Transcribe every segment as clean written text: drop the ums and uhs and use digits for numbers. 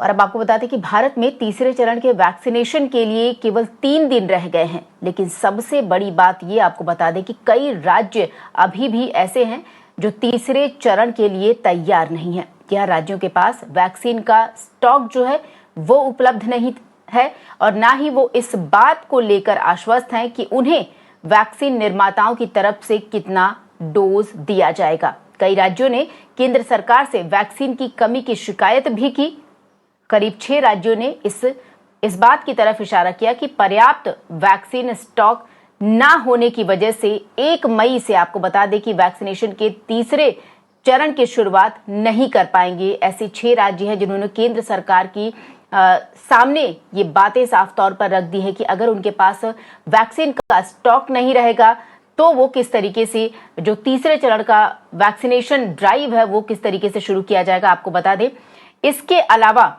और अब आपको बता दें कि भारत में तीसरे चरण के वैक्सीनेशन के लिए केवल 3 दिन रह गए हैं। लेकिन सबसे बड़ी बात ये आपको बता दें कि कई राज्य अभी भी ऐसे हैं जो तीसरे चरण के लिए तैयार नहीं है। यह राज्यों के पास वैक्सीन का स्टॉक जो है वो उपलब्ध नहीं है और ना ही वो इस बात को लेकर आश्वस्त हैं कि उन्हें वैक्सीन निर्माताओं की तरफ से कितना डोज दिया जाएगा। कई राज्यों ने केंद्र सरकार से वैक्सीन की कमी की शिकायत भी की। करीब 6 राज्यों ने इस बात की तरफ इशारा किया कि पर्याप्त वैक्सीन स्टॉक ना होने की वजह से 1 मई से आपको बता दें कि वैक्सीनेशन के तीसरे चरण की शुरुआत नहीं कर पाएंगे। ऐसे 6 राज्य हैं जिन्होंने केंद्र सरकार की सामने ये बातें साफ तौर पर रख दी है कि अगर उनके पास वैक्सीन का स्टॉक नहीं रहेगा तो वो किस तरीके से जो तीसरे चरण का वैक्सीनेशन ड्राइव है वो किस तरीके से शुरू किया जाएगा। आपको बता दें इसके अलावा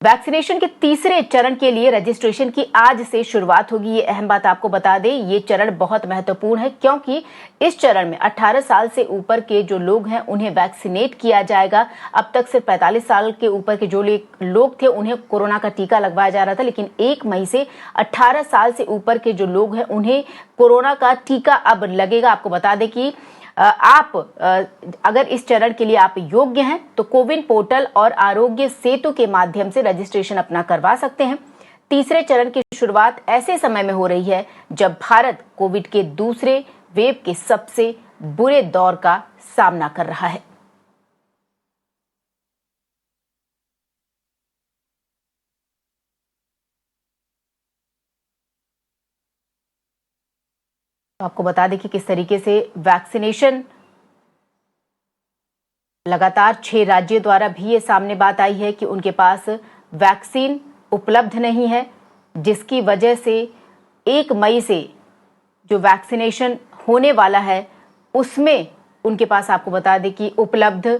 वैक्सीनेशन के तीसरे चरण के लिए रजिस्ट्रेशन की आज से शुरुआत होगी। ये अहम बात आपको बता दें, ये चरण बहुत महत्वपूर्ण है क्योंकि इस चरण में 18 साल से ऊपर के जो लोग हैं उन्हें वैक्सीनेट किया जाएगा। अब तक सिर्फ 45 साल के ऊपर के जो लोग थे उन्हें कोरोना का टीका लगवाया जा रहा था, लेकिन 1 मई से 18 साल से ऊपर के जो लोग हैं उन्हें कोरोना का टीका अब लगेगा। आपको बता दें कि आप अगर इस चरण के लिए आप योग्य हैं तो कोविन पोर्टल और आरोग्य सेतु के माध्यम से रजिस्ट्रेशन अपना करवा सकते हैं। तीसरे चरण की शुरुआत ऐसे समय में हो रही है जब भारत कोविड के दूसरे वेव के सबसे बुरे दौर का सामना कर रहा है। आपको बता दें कि किस तरीके से वैक्सीनेशन लगातार 6 राज्यों द्वारा भी ये सामने बात आई है कि उनके पास वैक्सीन उपलब्ध नहीं है, जिसकी वजह से 1 मई से जो वैक्सीनेशन होने वाला है उसमें उनके पास आपको बता दें कि उपलब्ध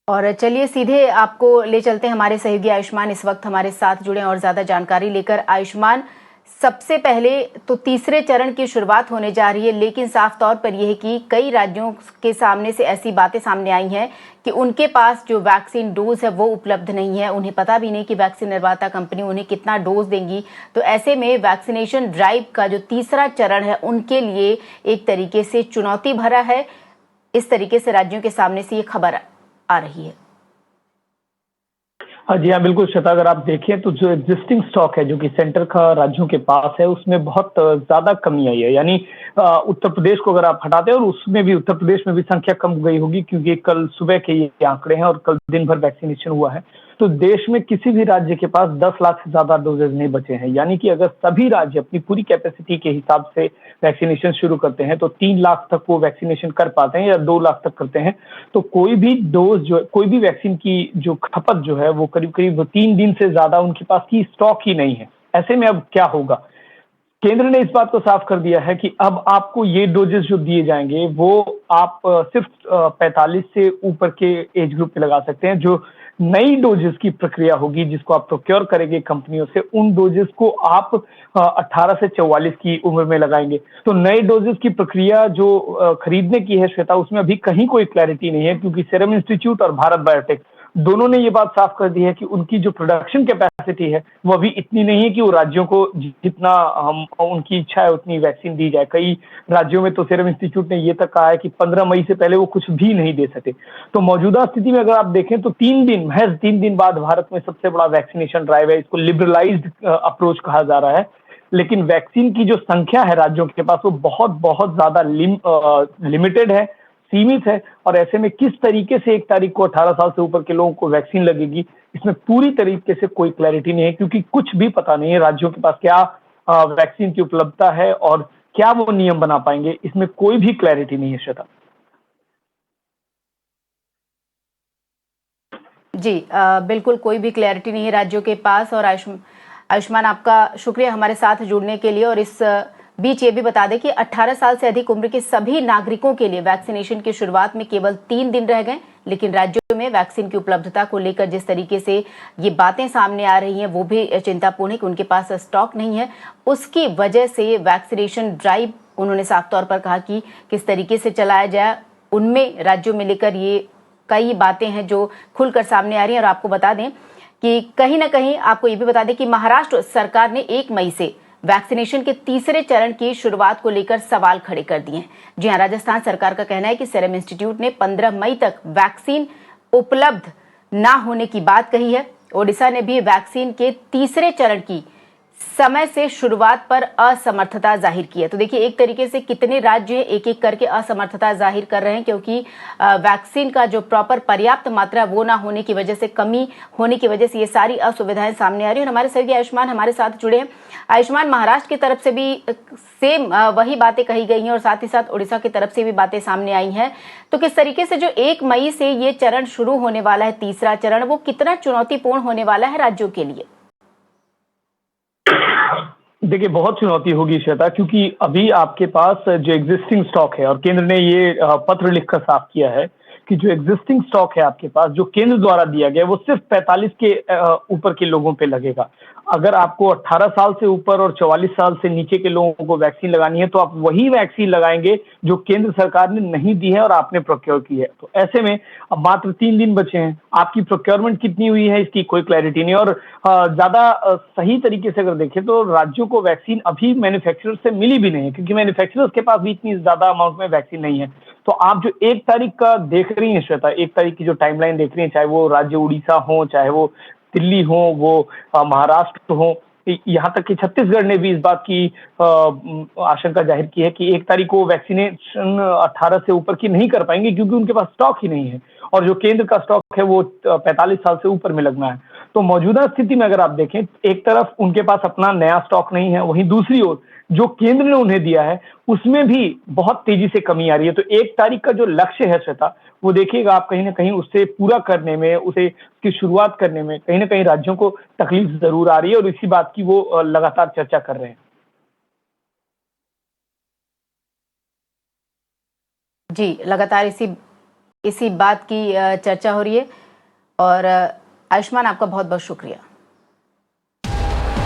और चलिए सीधे आपको ले चलते हैं हमारे सहयोगी आयुष्मान इस वक्त हमारे साथ जुड़े और ज्यादा जानकारी लेकर। आयुष्मान, सबसे पहले तो तीसरे चरण की शुरुआत होने जा रही है, लेकिन साफ तौर पर यह है कि कई राज्यों के सामने से ऐसी बातें सामने आई हैं कि उनके पास जो वैक्सीन डोज है वो उपलब्ध नहीं है। उन्हें पता भी नहीं कि वैक्सीन निर्माता कंपनी उन्हें कितना डोज देंगी। तो ऐसे में वैक्सीनेशन ड्राइव का जो तीसरा चरण है उनके लिए एक तरीके से चुनौती भरा है। इस तरीके से राज्यों के सामने से ये खबर आ रही है। हाँ जी, हाँ बिल्कुल श्वेता, अगर आप देखें तो जो एग्जिस्टिंग स्टॉक है जो कि सेंटर का राज्यों के पास है उसमें बहुत ज्यादा कमी आई है। यानी उत्तर प्रदेश को अगर आप हटाते हैं और उसमें भी उत्तर प्रदेश में भी संख्या कम हो गई होगी क्योंकि कल सुबह के ये आंकड़े हैं और कल दिन भर वैक्सीनेशन हुआ है। तो देश में किसी भी राज्य के पास 10 लाख से ज्यादा डोजेज नहीं बचे हैं। यानी कि अगर सभी राज्य अपनी पूरी कैपेसिटी के हिसाब से वैक्सीनेशन शुरू करते हैं तो 3 लाख तक वो वैक्सीनेशन कर पाते हैं या 2 लाख तक करते हैं। तो कोई भी डोज जो कोई भी वैक्सीन की जो खपत जो है वो करीब करीब 3 दिन से ज्यादा उनके पास की स्टॉक ही नहीं है। ऐसे में अब क्या होगा? केंद्र ने इस बात को साफ कर दिया है कि अब आपको ये डोजेस जो दिए जाएंगे वो आप सिर्फ 45 से ऊपर के एज ग्रुप पे लगा सकते हैं। जो नई डोजेस की प्रक्रिया होगी जिसको आप प्रोक्योर करेंगे कंपनियों से, उन डोजेस को आप 18 से 44 की उम्र में लगाएंगे। तो नए डोजेस की प्रक्रिया जो खरीदने की है श्वेता, उसमें अभी कहीं कोई क्लैरिटी नहीं है क्योंकि सीरम इंस्टीट्यूट और भारत बायोटेक दोनों ने ये बात साफ कर दी है कि उनकी जो प्रोडक्शन कैपेसिटी है वो अभी इतनी नहीं है कि वो राज्यों को जितना हम उनकी इच्छा है उतनी वैक्सीन दी जाए। कई राज्यों में तो सीरम इंस्टीट्यूट ने ये तक कहा है कि 15 मई से पहले वो कुछ भी नहीं दे सके। तो मौजूदा स्थिति में अगर आप देखें तो 3 दिन बाद भारत में सबसे बड़ा वैक्सीनेशन ड्राइव है। इसको लिबरलाइज्ड अप्रोच कहा जा रहा है, लेकिन वैक्सीन की जो संख्या है राज्यों के पास वो बहुत ज्यादा लिमिटेड है, सीमित है। और ऐसे में किस तरीके से 1 तारीख को 18 साल से ऊपर के लोगों को वैक्सीन लगेगी, इसमें पूरी तरीके से कोई क्लैरिटी नहीं है क्योंकि कुछ भी पता नहीं है राज्यों के पास क्या वैक्सीन की उपलब्धता है और क्या वो नियम बना पाएंगे। इसमें कोई भी क्लैरिटी नहीं है श्वेता। जी बिल्कुल कोई भी क्लैरिटी नहीं है राज्यों के पास। और आयुष्मान, आपका शुक्रिया हमारे साथ जुड़ने के लिए। और इस बीच ये भी बता दें कि 18 साल से अधिक उम्र के सभी नागरिकों के लिए वैक्सीनेशन की शुरुआत में केवल 3 दिन रह गए। लेकिन राज्यों में वैक्सीन की उपलब्धता को लेकर जिस तरीके से ये बातें सामने आ रही हैं वो भी चिंतापूर्ण है कि उनके पास स्टॉक नहीं है। उसकी वजह से वैक्सीनेशन ड्राइव उन्होंने साफ तौर पर कहा कि किस तरीके से चलाया जाए, उनमें राज्यों में लेकर ये कई बातें हैं जो खुलकर सामने आ रही हैं। और आपको बता दें कि कहीं ना कहीं आपको ये भी बता दें कि महाराष्ट्र सरकार ने 1 मई से वैक्सीनेशन के तीसरे चरण की शुरुआत को लेकर सवाल खड़े कर दिए हैं। जी हां, राजस्थान सरकार का कहना है कि सीरम इंस्टीट्यूट ने 15 मई तक वैक्सीन उपलब्ध ना होने की बात कही है। ओडिशा ने भी वैक्सीन के तीसरे चरण की समय से शुरुआत पर असमर्थता जाहिर की है। तो देखिए, एक तरीके से कितने राज्य एक एक करके असमर्थता जाहिर कर रहे हैं, क्योंकि वैक्सीन का जो प्रॉपर पर्याप्त मात्रा वो ना होने की वजह से, कमी होने की वजह से ये सारी असुविधाएं सामने आ रही है। और हमारे सहयोगी आयुष्मान हमारे साथ जुड़े हैं। आयुष्मान, महाराष्ट्र की तरफ से भी सेम वही बातें कही गई हैं और साथ ही साथ उड़ीसा की तरफ से भी बातें सामने आई हैं। तो किस तरीके से जो 1 मई से ये चरण शुरू होने वाला है, तीसरा चरण, वो कितना चुनौतीपूर्ण होने वाला है राज्यों के लिए? देखिए, बहुत चुनौती होगी श्वेता, क्योंकि अभी आपके पास जो एग्जिस्टिंग स्टॉक है, और केंद्र ने ये पत्र लिखकर साफ किया है कि जो एग्जिस्टिंग स्टॉक है आपके पास, जो केंद्र द्वारा दिया गया है, वो सिर्फ 45 के ऊपर के लोगों पे लगेगा। अगर आपको 18 साल से ऊपर और 44 साल से नीचे के लोगों को वैक्सीन लगानी है, तो आप वही वैक्सीन लगाएंगे जो केंद्र सरकार ने नहीं दी है और आपने प्रोक्योर की है। तो ऐसे में अब मात्र 3 दिन बचे हैं। आपकी प्रोक्योरमेंट कितनी हुई है इसकी कोई क्लैरिटी नहीं। और ज्यादा सही तरीके से अगर देखें तो राज्यों को वैक्सीन अभी मैन्युफैक्चरर से मिली भी नहीं है, क्योंकि मैन्युफैक्चरर्स के पास भी इतनी ज्यादा अमाउंट में वैक्सीन नहीं है। तो आप जो 1 तारीख का देख रही हैं श्वेता, 1 तारीख की जो टाइमलाइन देख रही हैं, चाहे वो राज्य उड़ीसा हो, चाहे वो दिल्ली हो, वो महाराष्ट्र हो, यहाँ तक कि छत्तीसगढ़ ने भी इस बात की आशंका जाहिर की है कि 1 तारीख को वैक्सीनेशन 18 से ऊपर की नहीं कर पाएंगे, क्योंकि उनके पास स्टॉक ही नहीं है। और जो केंद्र का स्टॉक है वो 45 साल से ऊपर में लगना है। तो मौजूदा स्थिति में अगर आप देखें, एक तरफ उनके पास अपना नया स्टॉक नहीं है, वहीं दूसरी ओर जो केंद्र ने उन्हें दिया है उसमें भी बहुत तेजी से कमी आ रही है। तो 1 तारीख का जो लक्ष्य है श्वेता, वो देखिएगा आप, कहीं ना कहीं उससे पूरा करने में, उसे की शुरुआत करने में कहीं ना कहीं राज्यों को तकलीफ जरूर आ रही है, और इसी बात की वो लगातार चर्चा कर रहे हैं। जी, लगातार इसी बात की चर्चा हो रही है। और आयुष्मान, आपका बहुत बहुत शुक्रिया।